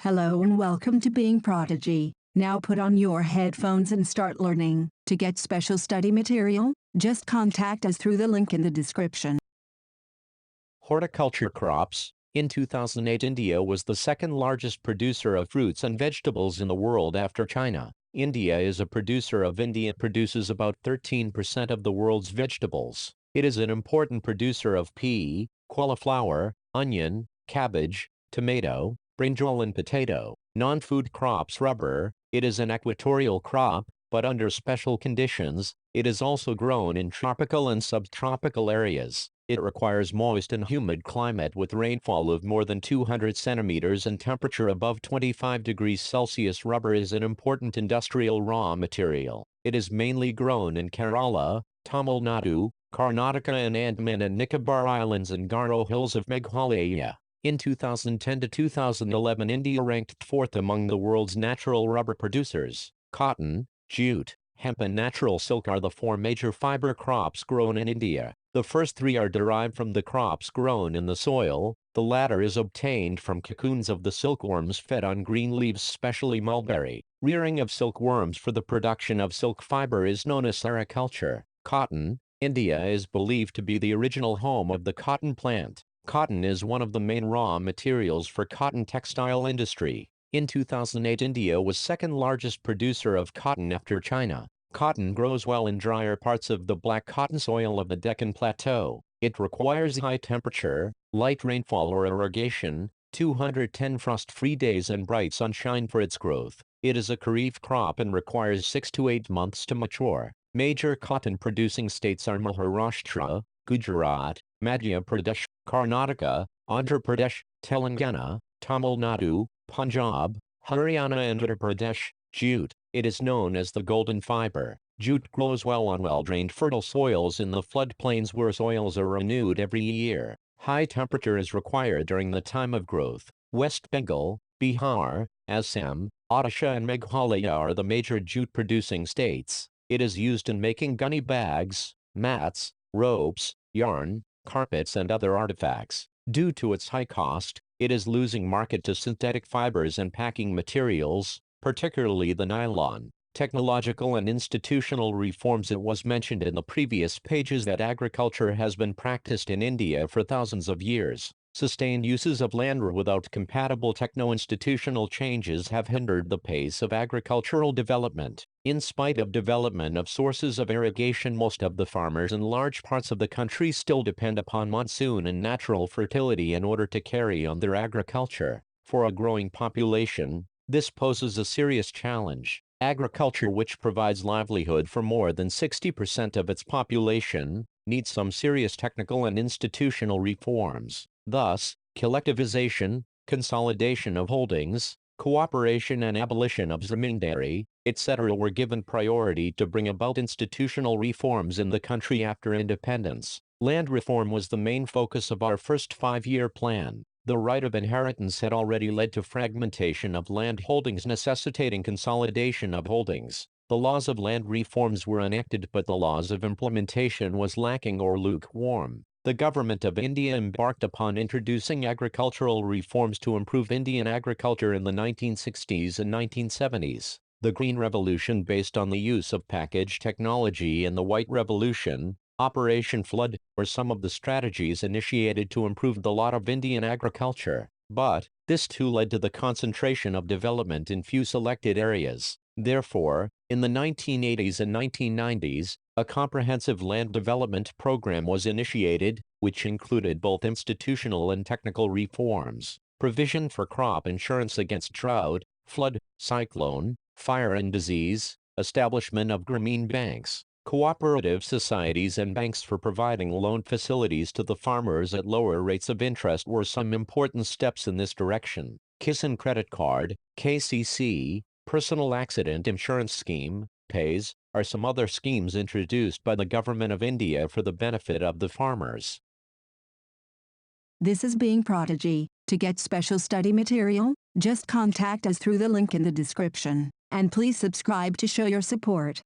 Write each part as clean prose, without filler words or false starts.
Hello and welcome to Being Prodigy. Now put on your headphones and start learning. To get special study material, just contact us through the link in the description. Horticultural crops. In 2008, India was the second largest producer of fruits and vegetables in the world after China. India is a producer of India produces about 13% of the world's vegetables. It is an important producer of pea, cauliflower, onion, cabbage, tomato, brinjal and potato. Non-food crops rubber. It is an equatorial crop, but under special conditions. It is also grown in tropical and subtropical areas. It requires moist and humid climate with rainfall of more than 200 centimeters and temperature above 25 degrees Celsius. Rubber is an important industrial raw material. It is mainly grown in Kerala, Tamil Nadu, Karnataka and Andaman and Nicobar Islands and Garo Hills of Meghalaya. In 2010 to 2011, India ranked fourth among the world's natural rubber producers. Cotton, jute, hemp and natural silk are the four major fiber crops grown in India. The first three are derived from the crops grown in the soil. The latter is obtained from cocoons of the silkworms fed on green leaves, especially mulberry. Rearing of silkworms for the production of silk fiber is known as sericulture. Cotton. India is believed to be the original home of the cotton plant. Cotton is one of the main raw materials for cotton textile industry. In 2008, India was second largest producer of cotton after China. Cotton grows well in drier parts of the black cotton soil of the Deccan Plateau. It requires high temperature, light rainfall or irrigation, 210 frost-free days and bright sunshine for its growth. It is a kharif crop and requires 6 to 8 months to mature. Major cotton-producing states are Maharashtra, Gujarat, Madhya Pradesh, Karnataka, Andhra Pradesh, Telangana, Tamil Nadu, Punjab, Haryana and Uttar Pradesh. Jute. It is known as the golden fiber. Jute grows well on well-drained fertile soils in the floodplains where soils are renewed every year. High temperature is required during the time of growth. West Bengal, Bihar, Assam, Odisha and Meghalaya are the major jute-producing states. It is used in making gunny bags, mats, ropes, yarn, carpets and other artifacts. Due to its high cost, it is losing market to synthetic fibers and packing materials, particularly the nylon. Technological and institutional reforms. It was mentioned in the previous pages that agriculture has been practiced in India for thousands of years. Sustained uses of land without compatible techno-institutional changes have hindered the pace of agricultural development. In spite of development of sources of irrigation, most of the farmers in large parts of the country still depend upon monsoon and natural fertility in order to carry on their agriculture. For a growing population, this poses a serious challenge. Agriculture, which provides livelihood for more than 60% of its population, needs some serious technical and institutional reforms. Thus, collectivization, consolidation of holdings, cooperation and abolition of zamindari, etc. were given priority to bring about institutional reforms in the country after independence. Land reform was the main focus of our first 5-year plan. The right of inheritance had already led to fragmentation of land holdings, necessitating consolidation of holdings. The laws of land reforms were enacted, but the laws of implementation was lacking or lukewarm. The government of India embarked upon introducing agricultural reforms to improve Indian agriculture in the 1960s and 1970s. The Green Revolution, based on the use of package technology, and the White Revolution, Operation Flood, were some of the strategies initiated to improve the lot of Indian agriculture. But, this too led to the concentration of development in few selected areas. Therefore, in the 1980s and 1990s, a comprehensive land development program was initiated, which included both institutional and technical reforms, provision for crop insurance against drought, flood, cyclone, fire and disease, establishment of Grameen banks, cooperative societies and banks for providing loan facilities to the farmers at lower rates of interest were some important steps in this direction. Kisan Credit Card, KCC, Personal Accident Insurance Scheme, PAYS, are some other schemes introduced by the Government of India for the benefit of the farmers. This is Being Prodigy. To get special study material, just contact us through the link in the description. And please subscribe to show your support.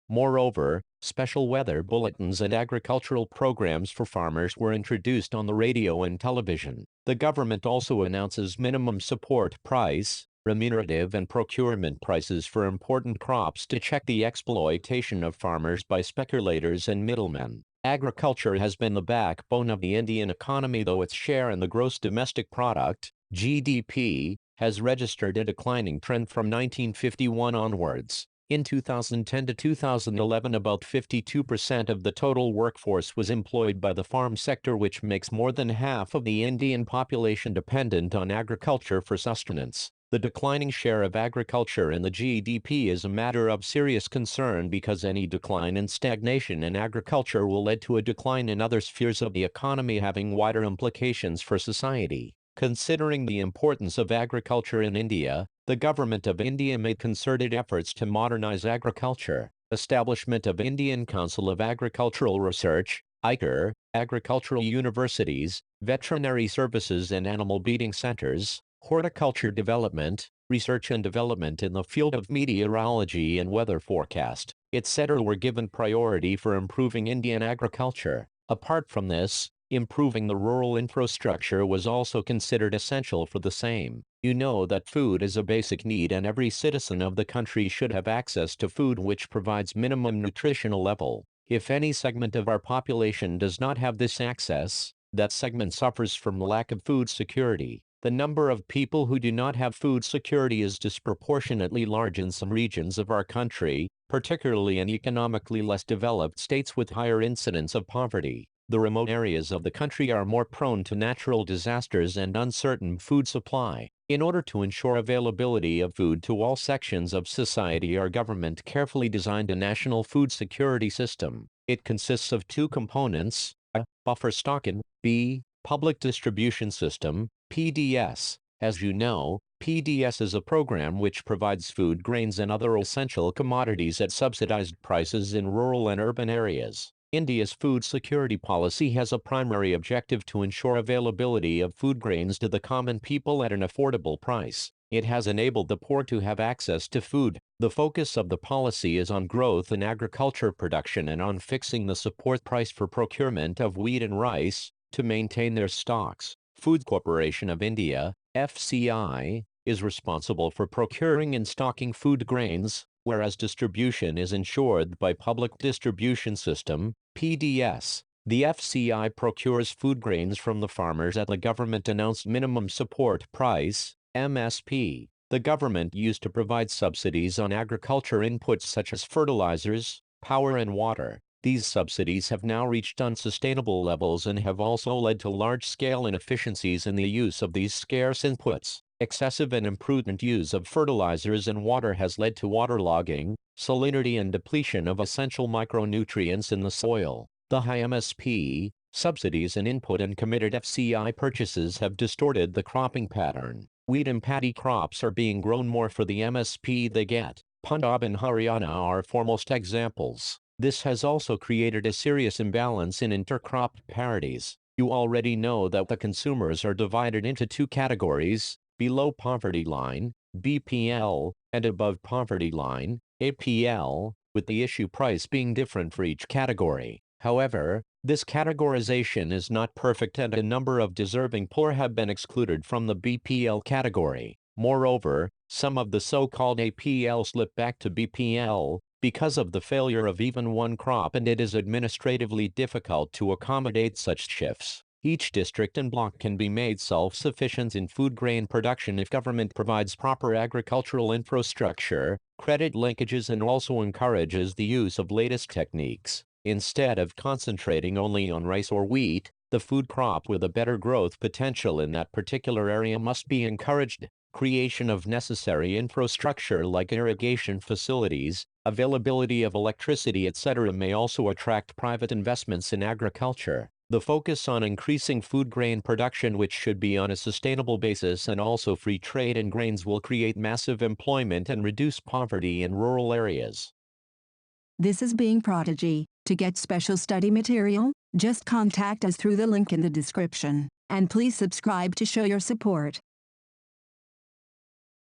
Moreover, Special weather bulletins and agricultural programs for farmers were introduced on the radio and television. The government also announces minimum support price, remunerative and procurement prices for important crops to check the exploitation of farmers by speculators and middlemen. Agriculture has been the backbone of the Indian economy, though its share in the gross domestic product, GDP, has registered a declining trend from 1951 onwards. In 2010 to 2011, about 52% of the total workforce was employed by the farm sector, which makes more than half of the Indian population dependent on agriculture for sustenance. The declining share of agriculture in the GDP is a matter of serious concern because any decline and stagnation in agriculture will lead to a decline in other spheres of the economy, having wider implications for society. Considering the importance of agriculture in India, the Government of India made concerted efforts to modernize agriculture. Establishment of Indian Council of Agricultural Research, ICAR, agricultural universities, veterinary services and animal breeding centers, horticulture development, research and development in the field of meteorology and weather forecast, etc. were given priority for improving Indian agriculture. Apart from this, improving the rural infrastructure was also considered essential for the same. You know that food is a basic need and every citizen of the country should have access to food which provides minimum nutritional level. If any segment of our population does not have this access, that segment suffers from lack of food security. The number of people who do not have food security is disproportionately large in some regions of our country, particularly in economically less developed states with higher incidence of poverty. The remote areas of the country are more prone to natural disasters and uncertain food supply. In order to ensure availability of food to all sections of society, our government carefully designed a national food security system. It consists of two components, A. Buffer stock and B. Public distribution system, PDS. As you know, PDS is a program which provides food, grains and other essential commodities at subsidized prices in rural and urban areas. India's food security policy has a primary objective to ensure availability of food grains to the common people at an affordable price. It has enabled the poor to have access to food. The focus of the policy is on growth in agriculture production and on fixing the support price for procurement of wheat and rice to maintain their stocks. Food Corporation of India, FCI, is responsible for procuring and stocking food grains, whereas distribution is ensured by Public Distribution System, PDS. The FCI procures food grains from the farmers at the government-announced minimum support price, MSP. The government used to provide subsidies on agriculture inputs such as fertilizers, power and water. These subsidies have now reached unsustainable levels and have also led to large-scale inefficiencies in the use of these scarce inputs. Excessive and imprudent use of fertilizers and water has led to waterlogging, salinity and depletion of essential micronutrients in the soil. The high MSP, subsidies and input and committed FCI purchases have distorted the cropping pattern. Wheat and paddy crops are being grown more for the MSP they get. Punjab and Haryana are foremost examples. This has also created a serious imbalance in intercrop parities. You already know that the consumers are divided into two categories: below poverty line, BPL, and above poverty line, APL, with the issue price being different for each category. However, this categorization is not perfect and a number of deserving poor have been excluded from the BPL category. Moreover, some of the so-called APL slip back to BPL because of the failure of even one crop, and it is administratively difficult to accommodate such shifts. Each district and block can be made self-sufficient in food grain production if government provides proper agricultural infrastructure, credit linkages and also encourages the use of latest techniques. Instead of concentrating only on rice or wheat, the food crop with a better growth potential in that particular area must be encouraged. Creation of necessary infrastructure like irrigation facilities, availability of electricity, etc. may also attract private investments in agriculture. The focus on increasing food grain production, which should be on a sustainable basis, and also free trade in grains, will create massive employment and reduce poverty in rural areas. This is Being Prodigy. To get special study material, just contact us through the link in the description. And please subscribe to show your support.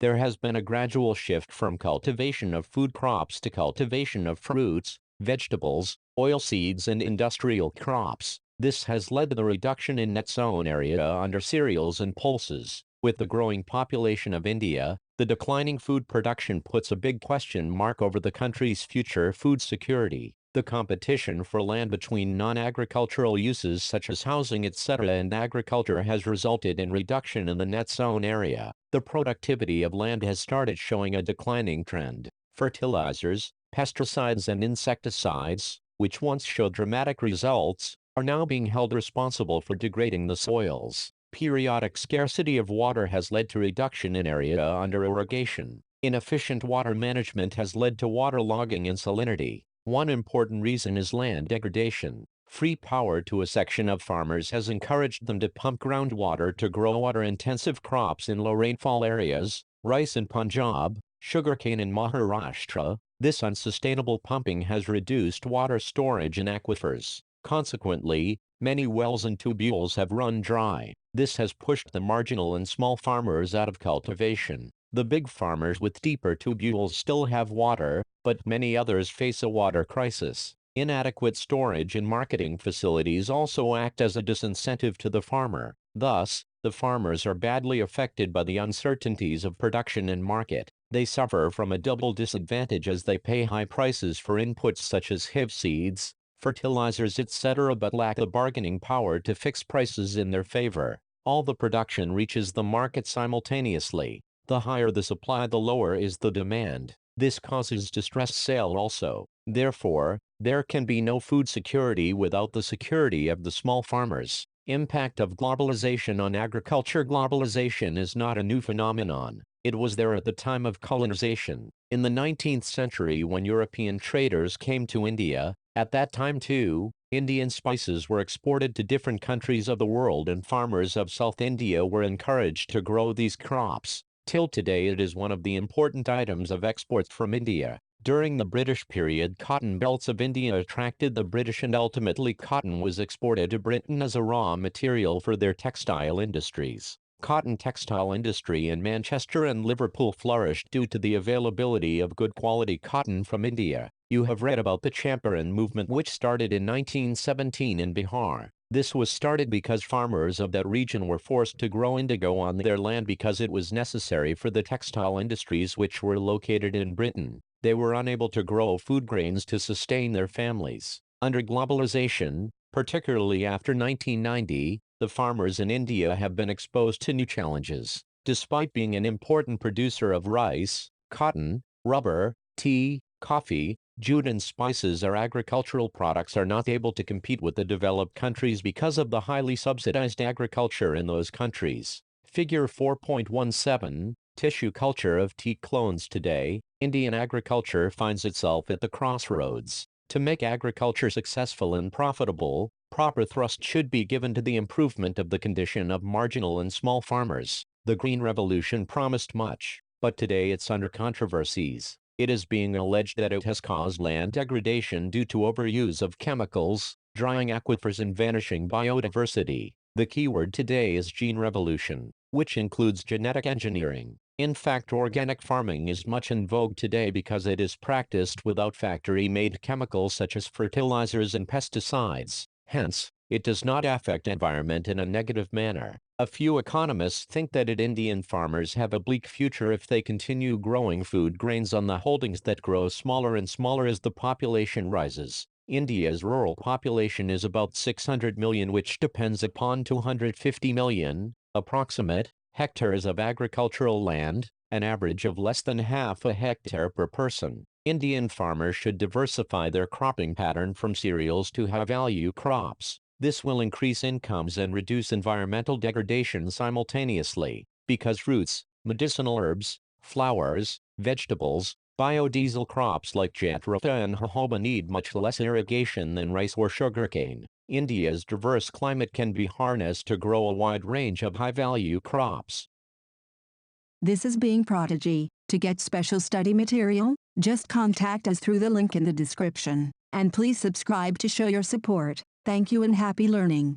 There has been a gradual shift from cultivation of food crops to cultivation of fruits, vegetables, oilseeds and industrial crops. This has led to the reduction in net sown area under cereals and pulses. With the growing population of India, the declining food production puts a big question mark over the country's future food security. The competition for land between non-agricultural uses such as housing etc. and agriculture has resulted in reduction in the net sown area. The productivity of land has started showing a declining trend. Fertilizers, pesticides and insecticides, which once showed dramatic results, are now being held responsible for degrading the soils. Periodic scarcity of water has led to reduction in area under irrigation. Inefficient water management has led to waterlogging and salinity. One important reason is land degradation. Free power to a section of farmers has encouraged them to pump groundwater to grow water-intensive crops in low rainfall areas, rice in Punjab, sugarcane in Maharashtra. This unsustainable pumping has reduced water storage in aquifers. Consequently, many wells and tubules have run dry. This has pushed the marginal and small farmers out of cultivation. The big farmers with deeper tubules still have water, but many others face a water crisis. Inadequate storage and marketing facilities also act as a disincentive to the farmer. Thus, the farmers are badly affected by the uncertainties of production and market. They suffer from a double disadvantage as they pay high prices for inputs such as HIV seeds, fertilizers etc. but lack the bargaining power to fix prices in their favor. All the production reaches the market simultaneously. The higher the supply, the lower is the demand. This causes distressed sale also. Therefore, there can be no food security without the security of the small farmers. Impact of globalization on agriculture. Globalization is not a new phenomenon. It was there at the time of colonization. In the 19th century, when European traders came to India, at that time too, Indian spices were exported to different countries of the world and farmers of South India were encouraged to grow these crops. Till today it is one of the important items of exports from India. During the British period, cotton belts of India attracted the British and ultimately cotton was exported to Britain as a raw material for their textile industries. Cotton textile industry in Manchester and Liverpool flourished due to the availability of good quality cotton from India. You have read about the Champaran Movement, which started in 1917 in Bihar. This was started because farmers of that region were forced to grow indigo on their land because it was necessary for the textile industries which were located in Britain. They were unable to grow food grains to sustain their families. Under globalization, particularly after 1990, the farmers in India have been exposed to new challenges. Despite being an important producer of rice, cotton, rubber, tea, coffee, jute and spices, our agricultural products are not able to compete with the developed countries because of the highly subsidized agriculture in those countries. Figure 4.17, Tissue culture of tea clones. Today, Indian agriculture finds itself at the crossroads. To make agriculture successful and profitable, proper thrust should be given to the improvement of the condition of marginal and small farmers. The Green Revolution promised much, but today it's under controversies. It is being alleged that it has caused land degradation due to overuse of chemicals, drying aquifers and vanishing biodiversity. The keyword today is gene revolution, which includes genetic engineering. In fact, organic farming is much in vogue today because it is practiced without factory-made chemicals such as fertilizers and pesticides. Hence, it does not affect environment in a negative manner. A few economists think that Indian farmers have a bleak future if they continue growing food grains on the holdings that grow smaller and smaller as the population rises. India's rural population is about 600 million, which depends upon 250 million, approximate, hectares of agricultural land, an average of less than half a hectare per person. Indian farmers should diversify their cropping pattern from cereals to high-value crops. This will increase incomes and reduce environmental degradation simultaneously, because fruits, medicinal herbs, flowers, vegetables, biodiesel crops like Jute and jojoba need much less irrigation than rice or sugarcane. India's diverse climate can be harnessed to grow a wide range of high-value crops. This is Being Prodigy. To get special study material, just contact us through the link in the description. And please subscribe to show your support. Thank you and happy learning.